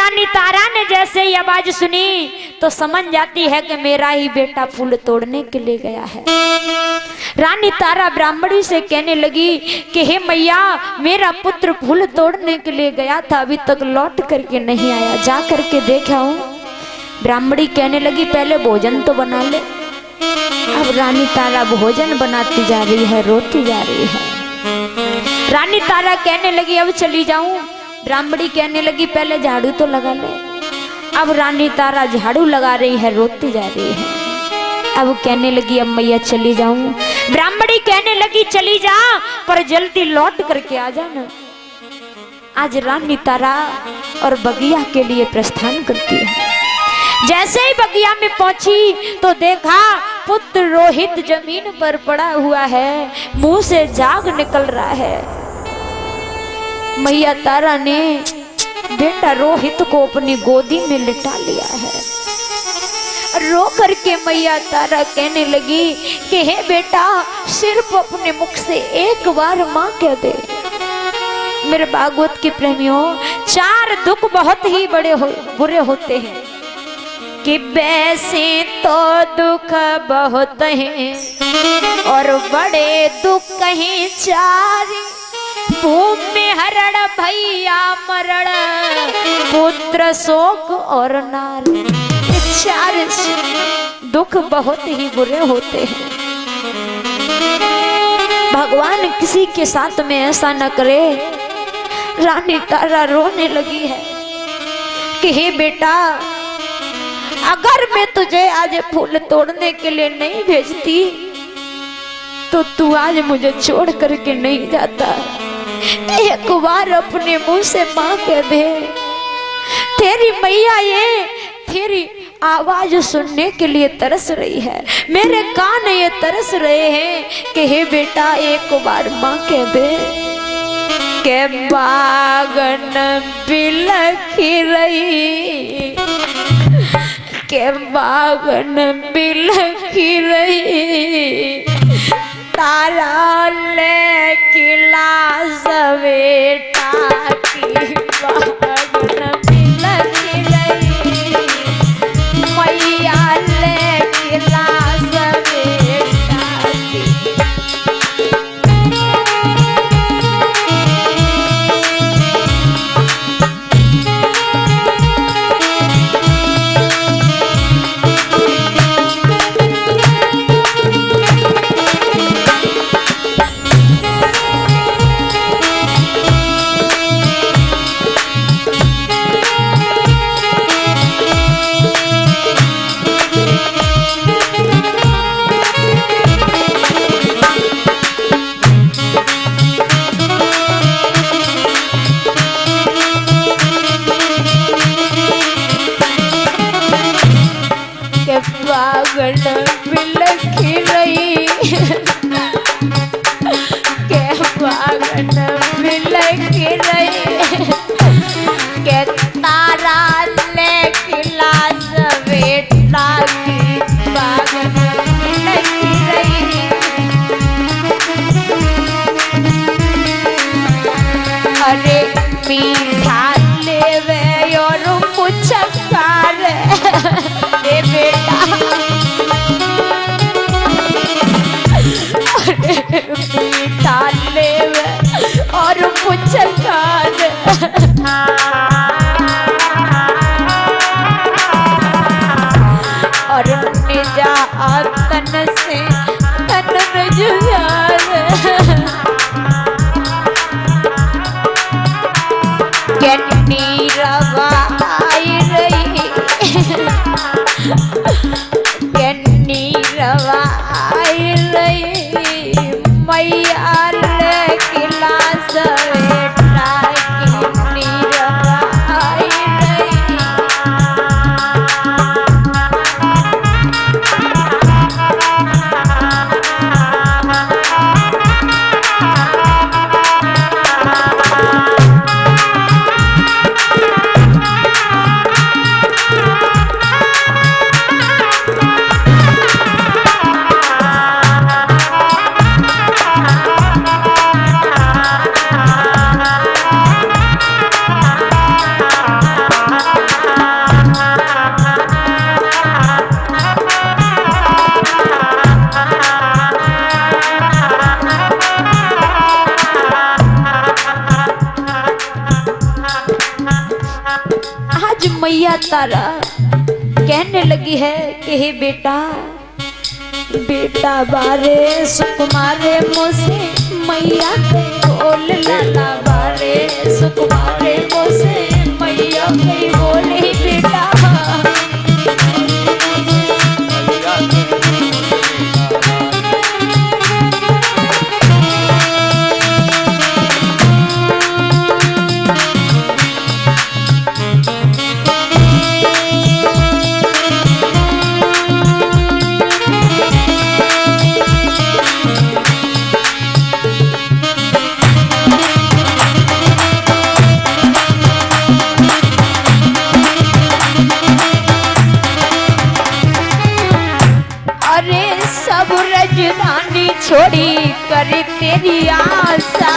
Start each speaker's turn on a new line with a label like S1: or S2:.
S1: रानी तारा ने जैसे ही आवाज सुनी तो समझ जाती है कि मेरा ही बेटा फूल तोड़ने के लिए गया है। रानी तारा ब्राह्मणी से कहने लगी कि हे मैया, मेरा पुत्र फूल तोड़ने के लिए गया था, अभी तक लौट करके नहीं आया, जा करके देखा हूं। ब्राह्मणी कहने लगी पहले भोजन तो बना ले। अब रानी तारा भोजन बनाती जा रही है, रोती जा रही है। रानी तारा कहने लगी अब चली जाऊं। ब्राह्मणी कहने लगी पहले झाड़ू तो लगा ले। अब रानी तारा झाड़ू लगा रही है, रोती जा रही है। अब कहने लगी अब मैया चली जाऊं। ब्राह्मणी कहने लगी चली जा, पर जल्दी लौट करके आ जाना। आज रानी तारा और बगिया के लिए प्रस्थान करती है। जैसे ही बगिया में पहुंची तो देखा पुत्र रोहित जमीन पर पड़ा हुआ है, मुंह से झाग निकल रहा है। मैया तारा ने बेटा रोहित को अपनी गोदी में लिटा लिया है। रो करके मैया तारा कहने लगी कि हे बेटा, सिर्फ अपने मुख से एक बार माँ कह दे। मेरे भागवत के प्रेमियों, 4 दुख बहुत ही बुरे होते हैं कि वैसे तो दुख बहुत हैं और बड़े दुख कहीं 4। भूमि में हरण भैया मरण, पुत्र शोक और नारी। 4 दुख बहुत ही बुरे होते हैं। भगवान किसी के साथ में ऐसा न करे। रानी तारा रोने लगी है कि हे बेटा, अगर मैं तुझे आज फूल तोड़ने के लिए नहीं भेजती तो तू आज मुझे छोड़ करके नहीं जाता। एक बार अपने मुंह से माँ कह दे। तेरी मैया ये तेरी आवाज सुनने के लिए तरस रही है, मेरे कान ये तरस रहे हैं कि हे बेटा एक बार माँ कह दे। के बागन बिलखी रही, के बागन बिलखी रही, तारा ले किला सवेटा की बागन बिलखी रही, मैया ले किला सवेटा की। बागन बिलखी रही, के बागन बिलखी रही, के तारा ले किला सवेटा की बागन बिलखी रही। अरे मीठा लेवे और कुछ कार बेटा, मीठा लेवे और कुछ कार। और निजा तन से तन में जुझार, कैनी रवा आई रही, कैनी रवा आई रही, मैया ले किला सवेटा की रवा आई रही। आज मैया तारा कहने लगी है कि हे बेटा, बेटा बारे सुकुमारे मुझसे मैया के बोल लाला बारे सुकुमारे मुझसे मैया के बोले बेटा। सब रजधानी छोड़ी कर तेरी आशा,